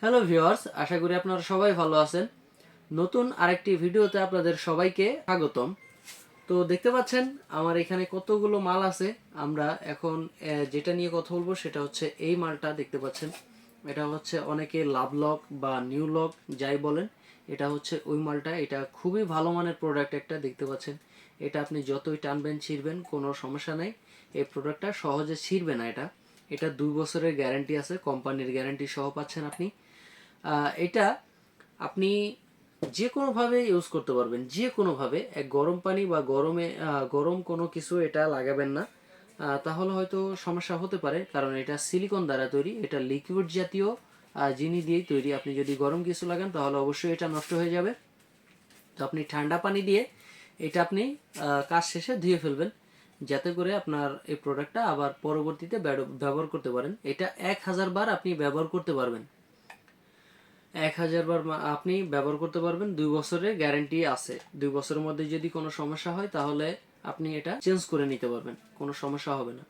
Hello viewers, আশা করি আপনারা সবাই ভালো আছেন। নতুন আরেকটি ভিডিওতে আপনাদের সবাইকে স্বাগতম। তো দেখতে পাচ্ছেন আমার এখানে কতগুলো মাল আছে। আমরা এখন যেটা নিয়ে কথা বলবো সেটা হচ্ছে এই মালটা দেখতে পাচ্ছেন। এটা হচ্ছে অনেকে লাভ লক বা নিউ লক যাই বলেন, এটা হচ্ছে ওই মালটা। এটা খুবই ভালো মানের প্রোডাক্ট একটা, দেখতে পাচ্ছেন। এটা আপনি যতই টানবেন ছিঁড়বেন কোনো সমস্যা নেই। এই প্রোডাক্টটা সহজে ছিঁড়বে না। এটা 2 বছরের গ্যারান্টি আছে, কোম্পানির গ্যারান্টি সহ পাচ্ছেন আপনি। এটা আপনি যে কোনোভাবে ইউজ করতে পারবেন, যে কোনোভাবে। এক গরম পানি বা গরম কোনো কিছু এটা লাগাবেন না, তাহলে হয়তো সমস্যা হতে পারে, কারণ এটা সিলিকন দ্বারা তৈরি। এটা লিকুইড জাতীয় জিনিস দিয়েই তৈরি। আপনি যদি গরম কিছু লাগান তাহলে অবশ্যই এটা নষ্ট হয়ে যাবে। তো আপনি ঠান্ডা পানি দিয়ে এটা আপনি কাজ শেষে ধুয়ে ফেলবেন, যাতে করে আপনার এই প্রোডাক্টটা আবার পরবর্তীতে ব্যবহার করতে পারেন। এটা 1000 বার আপনি ব্যবহার করতে পারবেন। 1000 বার আপনি ব্যবহার করতে পারবেন। 2 বছরের গ্যারান্টি আছে। 2 বছরের মধ্যে যদি কোনো সমস্যা হয় তাহলে আপনি এটা চেঞ্জ করে নিতে পারবেন, কোনো সমস্যা হবে না।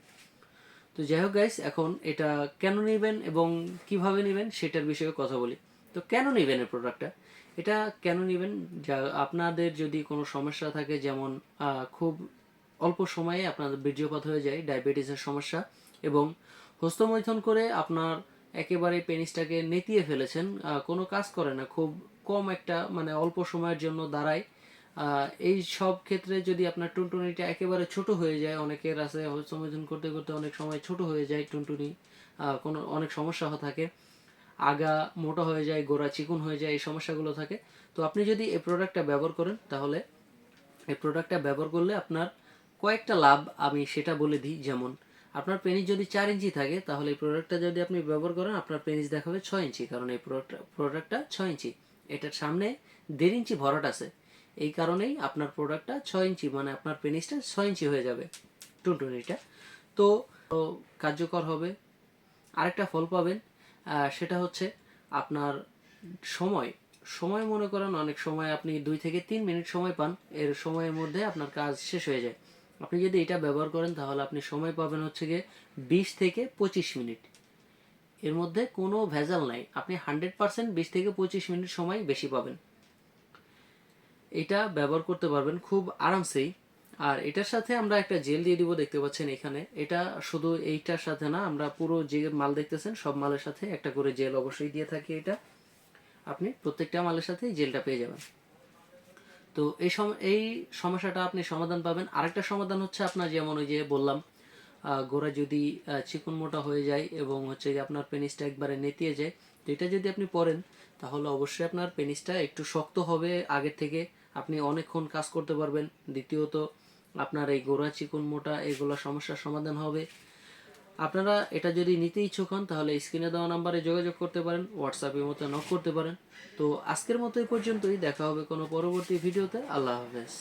তো যাই হোক গাইস, এখন এটা কেন নেবেন এবং কিভাবে নেবেন সেটার বিষয়ে কথা বলি। তো কেন নেবেন এই প্রোডাক্টটা, এটা কেন নেবেন? যা আপনাদের যদি কোনো সমস্যা থাকে, যেমন খুব অল্প সময়ে আপনাদের বীর্যপাত হয়ে যায়, ডায়াবেটিসের সমস্যা, এবং হস্তমৈথুন করে আপনার একেবারে পেনিসটাকে নেতিয়ে ফেলেছেন, কোনো কাজ করে না, খুব কম একটা মানে অল্প সময়ের জন্য দাঁড়ায়। এই সব ক্ষেত্রে যদি আপনার টুনটুনিটা একেবারে ছোট হয়ে যায়, অনেকের আছে হস্তমৈথুন করতে করতে অনেক সময় ছোট হয়ে যায় টুনটুনি, কোনো অনেক সমস্যা থাকে, আগা মোটা হয়ে যায়, গোড়া চিকন হয়ে যায়, এই সমস্যাগুলো থাকে। তো আপনি যদি এই প্রোডাক্টটা ব্যবহার করেন, তাহলে এই প্রোডাক্টটা ব্যবহার করলে আপনার কয়েকটা লাভ আমি সেটা বলে দিই। যেমন আপনার পেনিস যদি 4 ইঞ্চি থাকে, তাহলে এই প্রোডাক্টটা যদি আপনি ব্যবহার করেন, আপনার পেনিস দেখাবে 6 ইঞ্চি, কারণ এই প্রোডাক্টটা 6 ইঞ্চি। এটার সামনে 1.5 ইঞ্চি ভরাট আছে। এই কারণেই আপনার প্রোডাক্টটা 6 ইঞ্চি, মানে আপনার পেনিসটা 6 ইঞ্চি হয়ে যাবে টুনটুনিটা। তো কার্যকর হবে। আরেকটা ফল পাবেন, সেটা হচ্ছে আপনার সময় সময় মনে করেন অনেক সময় আপনি 2 থেকে 3 মিনিট সময় পান, এর সময়ের মধ্যে আপনার কাজ শেষ হয়ে যায়। আপনি যদি এটা ব্যবহার করেন তাহলে আপনি সময় পাবেন হচ্ছে গিয়ে 20 থেকে 25 মিনিট। এর মধ্যে কোনো ভেজাল নাই, আপনি 100% 20 থেকে 25 মিনিট সময় বেশি পাবেন। এটা ব্যবহার করতে পারবেন খুব আরামসেই। আর এটার সাথে আমরা একটা জেল দিয়ে দিব, দেখতে পাচ্ছেন এখানে। এটা শুধু এইটার সাথে না, আমরা পুরো যে মাল দেখতেছেন সব মালের সাথে একটা করে জেল অবশ্যই দিয়ে থাকি। এটা আপনি প্রত্যেকটা মালের সাথে জেলটা পেয়ে যাবেন। তো এই সমস্যাটা আপনি সমাধান পাবেন। আরেকটা সমাধান হচ্ছে আপনার, যেমন ওই যে বললাম, গোড়া যদি চিকন মোটা হয়ে যায় এবং হচ্ছে আপনার পেনিসটা একবারে নেতিয়ে যায়, তো এটা যদি আপনি পরেন তাহলে অবশ্যই আপনার পেনিসটা একটু শক্ত হবে আগের থেকে, আপনি অনেকক্ষণ কাজ করতে পারবেন। দ্বিতীয়ত আপনার এই গোড়া চিকন মোটা এগুলো সমস্যার সমাধান হবে। আপনারা এটা যদি নিতে ইচ্ছুক হন তাহলে স্ক্রিনে দেওয়া নাম্বারে যোগাযোগ করতে পারেন, হোয়াটসঅ্যাপের মতো নক করতে পারেন। তো আজকের মতো এই পর্যন্তই, দেখা হবে কোনো পরবর্তী ভিডিওতে। আল্লাহ হাফেজ।